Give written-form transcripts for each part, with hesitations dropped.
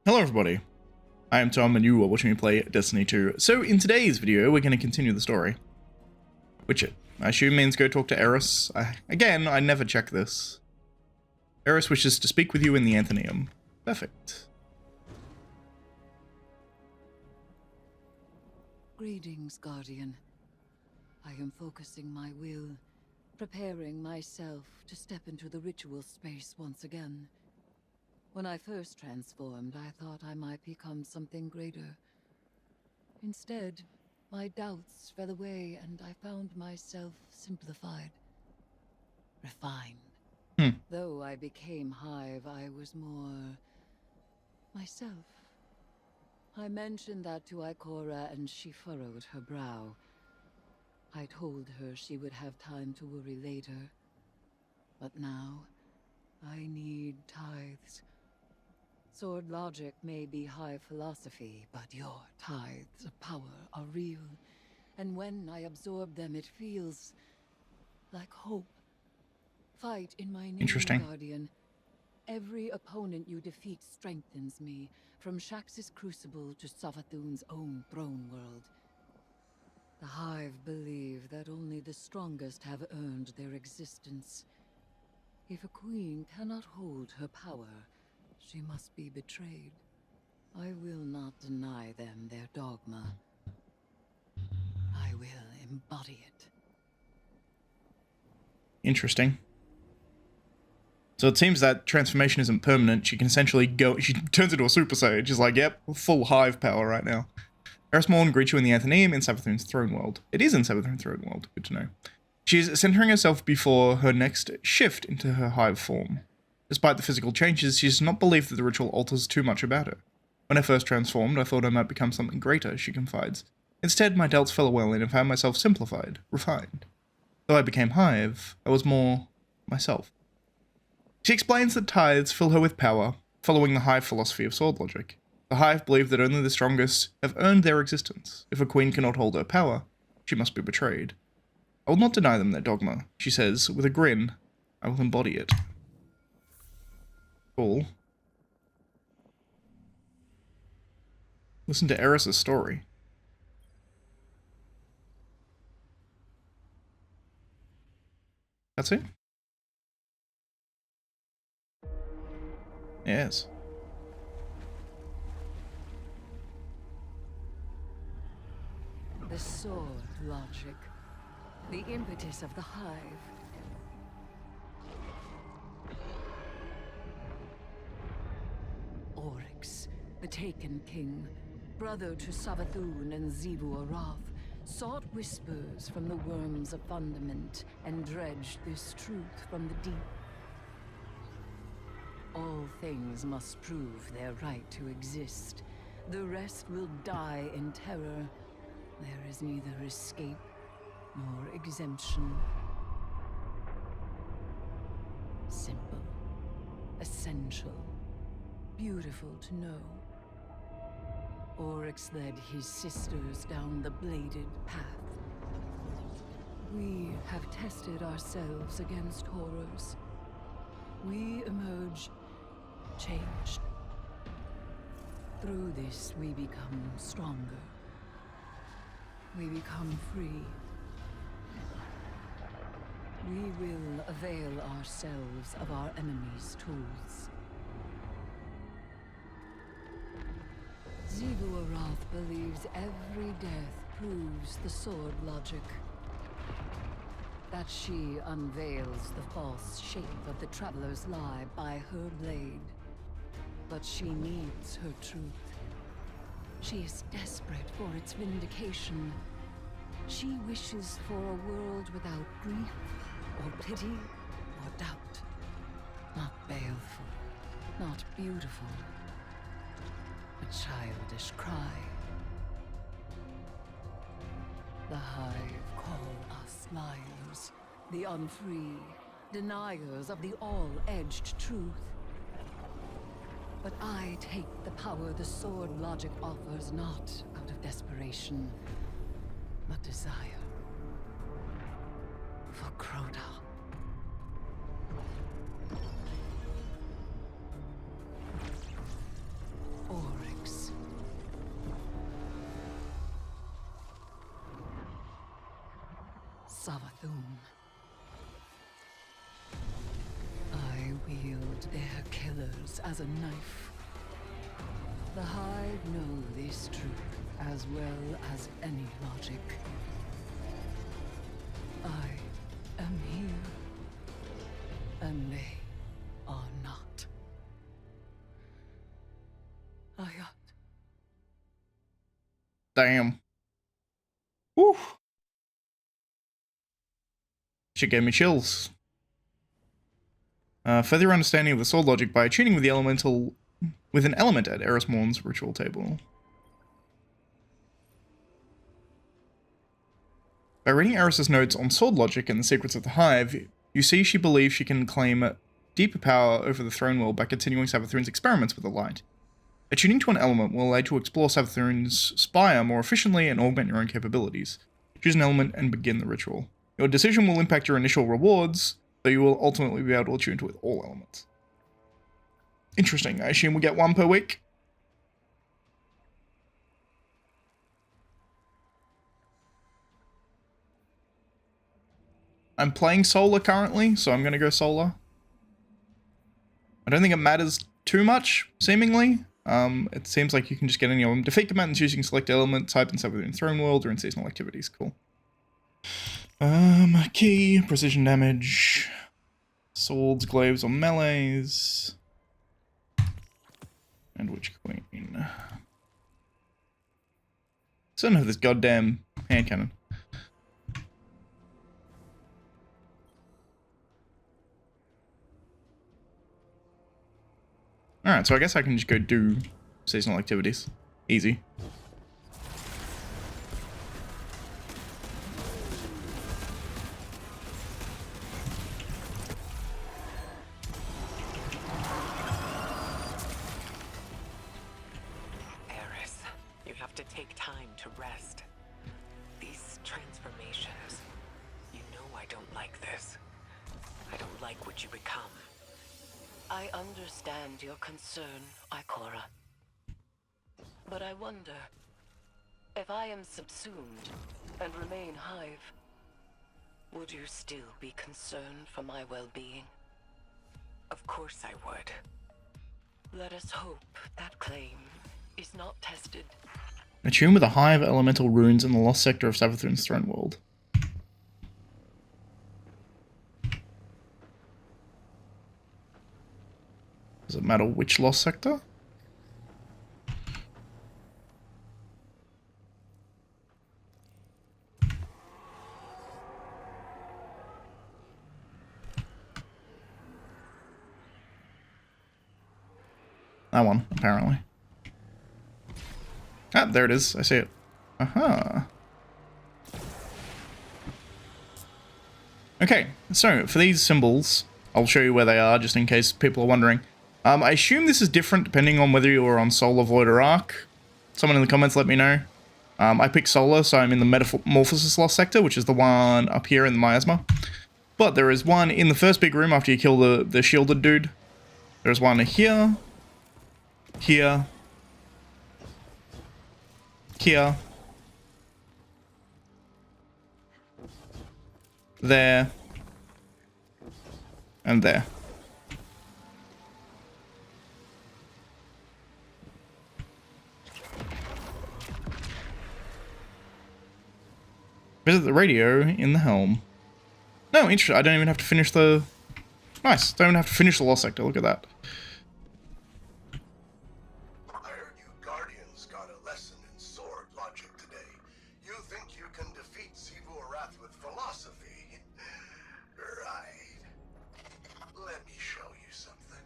Hello everybody, I am Tom and you are watching me play Destiny 2. So in today's video we're going to continue the story. Which I assume means go talk to Eris. Again, I never check this. Eris wishes to speak with you in the Athenaeum. Perfect. Greetings, Guardian. I am focusing my will, preparing myself to step into the ritual space once again. When I first transformed, I thought I might become something greater. Instead, my doubts fell away and I found myself simplified, refined. Though I became Hive, I was more myself. I mentioned that to Ikora and she furrowed her brow. I told her she would have time to worry later. But now, I need tithes. Sword logic may be high philosophy, but your tithes of power are real. And when I absorb them, it feels like hope. Fight in my name, Interesting. Guardian. Every opponent you defeat strengthens me, from Shax's crucible to Savathun's own throne world. The Hive believe that only the strongest have earned their existence. If a queen cannot hold her power, she must be betrayed. I will not deny them their dogma. I will embody it. Interesting. So it seems that transformation isn't permanent. She can essentially go, she turns into a Super Sage. She's like, yep, full Hive power right now. Eris Morn greets you in the Athenaeum in Savathun's throne world. It is in Savathun's throne world, good to know. She's centering herself before her next shift into her Hive form. Despite the physical changes, she does not believe that the ritual alters too much about her. When I first transformed, I thought I might become something greater, she confides. Instead, my doubts fell away and I found myself simplified, refined. Though I became Hive, I was more myself. She explains that tithes fill her with power, following the Hive philosophy of sword logic. The Hive believe that only the strongest have earned their existence. If a queen cannot hold her power, she must be betrayed. I will not deny them their dogma, she says, with a grin. I will embody it. Cool. Listen to Eris' story. That's it? Yes. The sword logic. The impetus of the Hive. Oryx, the Taken King, brother to Savathun and Xivu Arath, sought whispers from the worms of fundament and dredged this truth from the deep. All things must prove their right to exist. The rest will die in terror. There is neither escape nor exemption. Simple, essential, beautiful to know. Oryx led his sisters down the bladed path. We have tested ourselves against horrors. We emerge changed. Through this, we become stronger. We become free. We will avail ourselves of our enemy's tools. Xivu Arath believes every death proves the sword logic. That she unveils the false shape of the Traveler's lie by her blade. But she needs her truth. She is desperate for its vindication. She wishes for a world without grief, or pity, or doubt. Not baleful, not beautiful. A childish cry. The Hive call us liars, the unfree, deniers of the all-edged truth. But I take the power the sword logic offers not out of desperation, but desire. For Crota. Savathun. I wield their killers as a knife. The Hive know this truth as well as any logic. I am here, and they are not. Ayat. Damn. Whew. Shit gave me chills. Further understanding of the sword logic by tuning with an element at Eris Morn's ritual table. By reading Eris's notes on sword logic and the secrets of the Hive, you see she believes she can claim deeper power over the throne world by continuing Savathun's experiments with the light. Attuning to an element will allow you to explore Savathun's spire more efficiently and augment your own capabilities. Choose an element and begin the ritual. Your decision will impact your initial rewards, though you will ultimately be able to attune to all elements. Interesting. I assume we get one per week? I'm playing solar currently, so I'm going to go solar. I don't think it matters too much, seemingly. It seems like you can just get any of them. Defeat combatants using select element, type and within Throne World or in seasonal activities. Cool. Key, precision damage, swords, glaives, or melees. And Witch Queen. Still don't have this goddamn hand cannon. Alright, so I guess I can just go do seasonal activities. Easy. Eris, you have to take time to rest. These transformations, you know I don't like this. I don't like what you become. I understand your concern, Ikora. But I wonder, if I am subsumed and remain Hive, would you still be concerned for my well-being? Of course I would. Let us hope that claim is not tested. Attune with the Hive elemental runes in the lost sector of Savathun's Throne World. Does it matter which lost sector? That one, apparently. Ah, there it is. I see it. Aha. Okay, so for these symbols, I'll show you where they are just in case people are wondering. I assume this is different depending on whether you're on Solar, Void, or Arc. Someone in the comments let me know. I picked Solar, so I'm in the Metamorphosis Lost Sector, which is the one up here in the Miasma. But there is one in the first big room after you kill the shielded dude. There's one here. Here. Here. There. And there. Visit the radio in the helm. No, interesting. I don't even have to finish the... Nice. Don't even have to finish the Lost Sector. Look at that. I heard you Guardians got a lesson in sword logic today. You think you can defeat Sivu Arath with philosophy? Right. Let me show you something.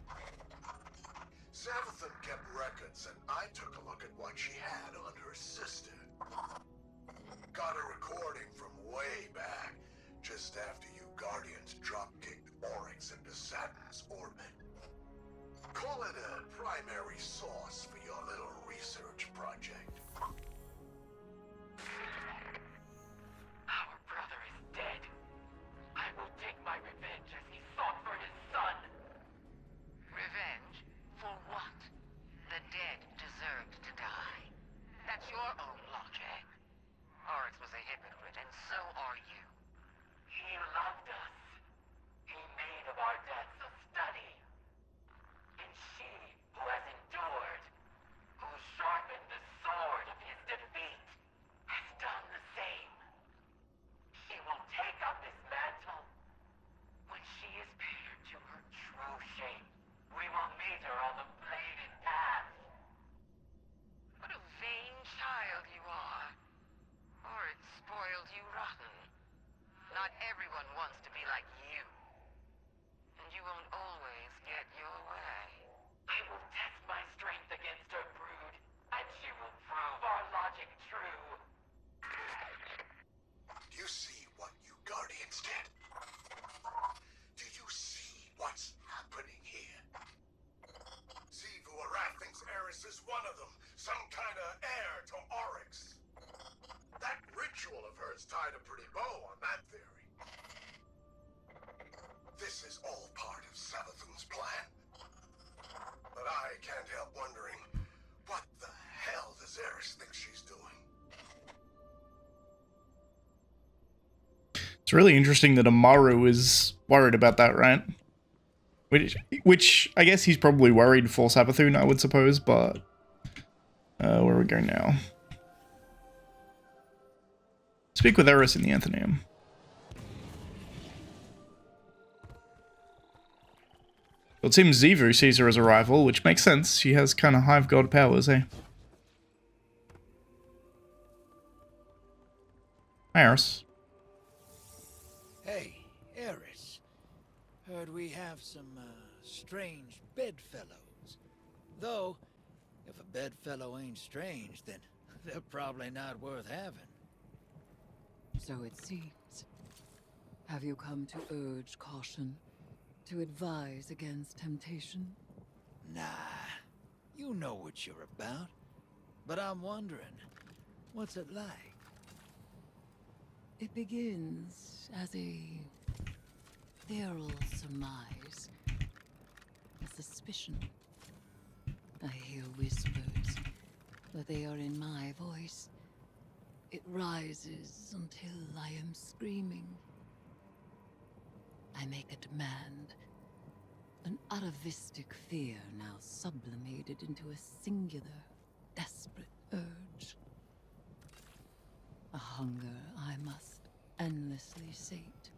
Savathun kept records, and I took a look at what she had on her sister. Got a recording from way back, just after you Guardians drop-kicked Oryx into Saturn's orbit. Call it a primary source for your little research project. Our brother is dead. I will take my revenge as he fought for his son. Revenge? For what? The dead deserved to die. That's your own logic. Oryx was a hypocrite, and so are you. one of them some kind of heir to Oryx. That ritual of hers tied a pretty bow on that theory. This is all part of Savathun's plan. But I can't help wondering, what the hell does Eris think she's doing? It's really interesting that Amaru is worried about that, right? Which I guess he's probably worried for Savathun, I would suppose, but... where are we going now? Speak with Eris in the Athenaeum. Well, it seems Xivu sees her as a rival, which makes sense. She has kind of hive god powers, eh? Hi, Eris. Hey, Eris. Heard we have some, strange bedfellows. Though, if a bedfellow ain't strange, then they're probably not worth having. So it seems. Have you come to urge caution? To advise against temptation? Nah, you know what you're about. But I'm wondering, what's it like? It begins as a feral surmise, a suspicion. I hear whispers, but they are in my voice. It rises until I am screaming. I make a demand. An atavistic fear now sublimated into a singular, desperate urge. A hunger I must endlessly sate.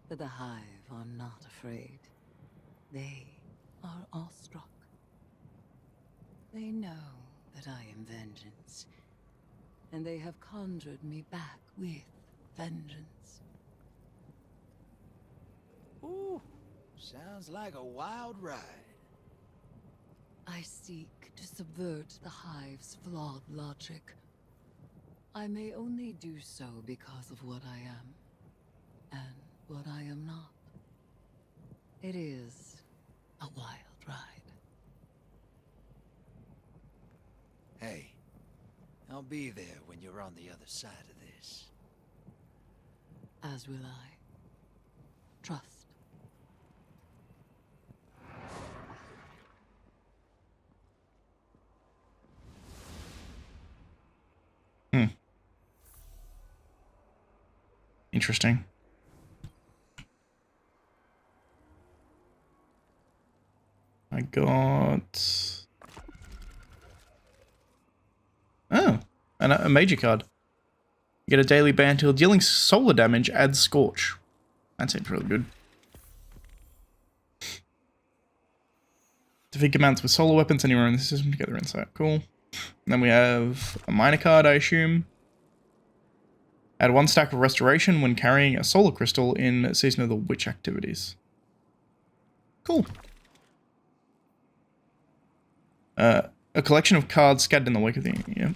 But the hive are not afraid. They are awestruck. They know that I am vengeance, and they have conjured me back with vengeance. Ooh, sounds like a wild ride. I seek to subvert the hive's flawed logic. I may only do so because of what I am, and what I am not. It is a wild ride. Hey, I'll be there when you're on the other side of this. As will I. Trust. Interesting. I got... Oh, and a major card. You get a daily ban till dealing solar damage, adds Scorch. That seems really good. Defeat commands with solar weapons anywhere in the system to get their insight. Cool. And then we have a minor card, I assume. Add 1 stack of restoration when carrying a solar crystal in Season of the Witch activities. Cool. A collection of cards scattered in the wake of the... Yeah.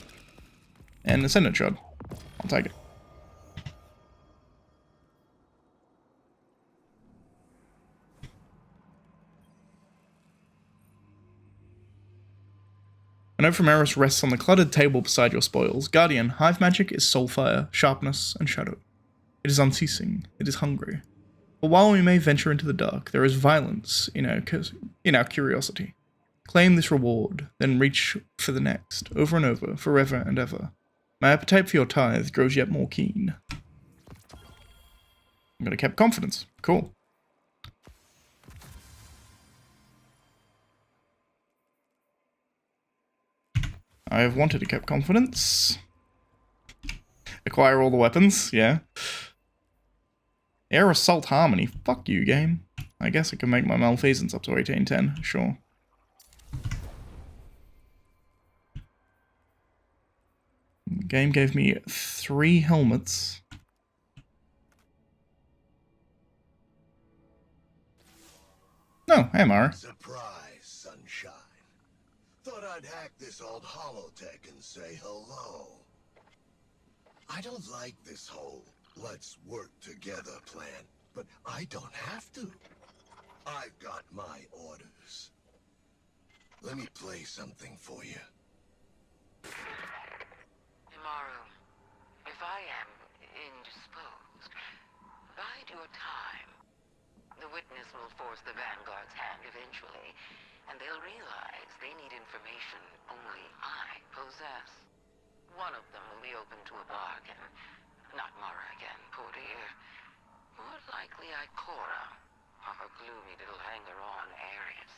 And Ascendant Shard. I'll take it. A note from Eris rests on the cluttered table beside your spoils. Guardian, hive magic is soulfire, sharpness, and shadow. It is unceasing. It is hungry. But while we may venture into the dark, there is violence in our curiosity. Claim this reward, then reach for the next, over and over, forever and ever. My appetite for your tithe grows yet more keen. I'm gonna keep confidence. Cool. I have wanted to keep confidence. Acquire all the weapons, yeah. Air Assault Harmony. Fuck you, game. I guess I can make my malfeasance up to 1810, sure. Game gave me 3 helmets. No, hey, Mara. Surprise, sunshine. Thought I'd hack this old holotech and say hello. I don't like this whole let's work together plan, but I don't have to. I've got my orders. Let me play something for you. Imaru, if I am indisposed, bide your time. The witness will force the Vanguard's hand eventually, and they'll realize they need information only I possess. One of them will be open to a bargain. Not Mara again, poor dear. More likely Ikora, or her gloomy little hanger-on Ares.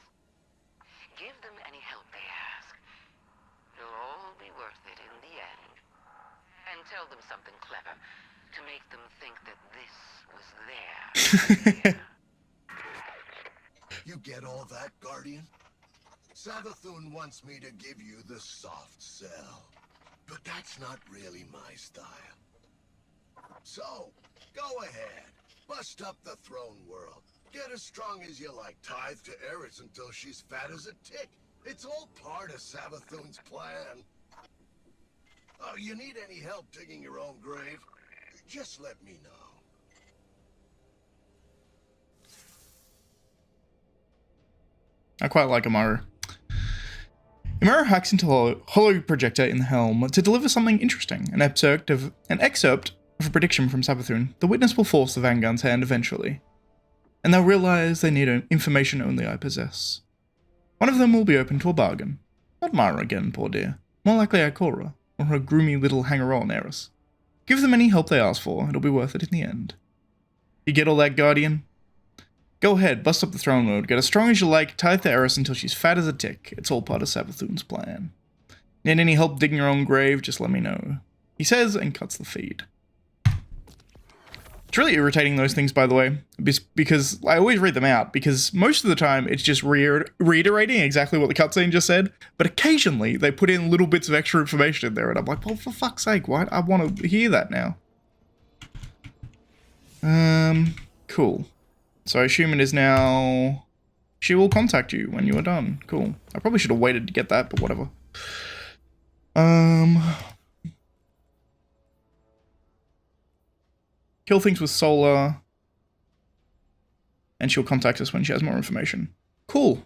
Give them any help they ask. It'll all be worth it in the end. And tell them something clever to make them think that this was their idea. You get all that, Guardian? Savathun wants me to give you the soft sell. But that's not really my style. So, go ahead. Bust up the throne world. Get as strong as you like. Tithe to Eris until she's fat as a tick. It's all part of Savathun's plan. Oh, you need any help digging your own grave? Just let me know. I quite like Amaru. Amaru hacks into a hollow projector in the helm to deliver something interesting, an excerpt of a prediction from Savathun. The witness will force the Vanguard's hand eventually, and they'll realize they need information only I possess. One of them will be open to a bargain. Not Mara again, poor dear. More likely Ikora, or her groomy little hanger-on Eris. Give them any help they ask for, it'll be worth it in the end. You get all that, Guardian? Go ahead, bust up the throne lord, get as strong as you like, tithe to Eris until she's fat as a tick. It's all part of Savathun's plan. Need any help digging your own grave, just let me know. He says and cuts the feed. It's really irritating, those things, by the way, because I always read them out, because most of the time it's just reiterating exactly what the cutscene just said, but occasionally they put in little bits of extra information in there, and I'm like, well, for fuck's sake, why? I want to hear that now. Cool. So I assume it is now... She will contact you when you are done. Cool. I probably should have waited to get that, but whatever. Kill things with solar. And she'll contact us when she has more information. Cool.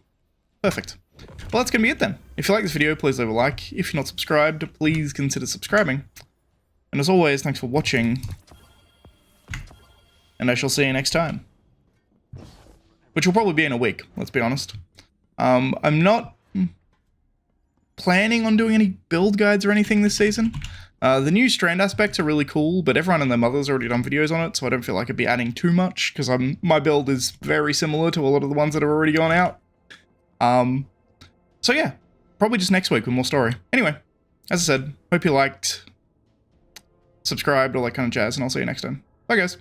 Perfect. Well, that's going to be it then. If you like this video, please leave a like. If you're not subscribed, please consider subscribing. And as always, thanks for watching. And I shall see you next time. Which will probably be in a week, let's be honest. I'm not planning on doing any build guides or anything this season. The new strand aspects are really cool, but everyone and their mother's already done videos on it, so I don't feel like I'd be adding too much, because my build is very similar to a lot of the ones that have already gone out. So yeah, probably just next week with more story. Anyway, as I said, hope you liked, subscribed, all that kind of jazz, and I'll see you next time. Bye guys.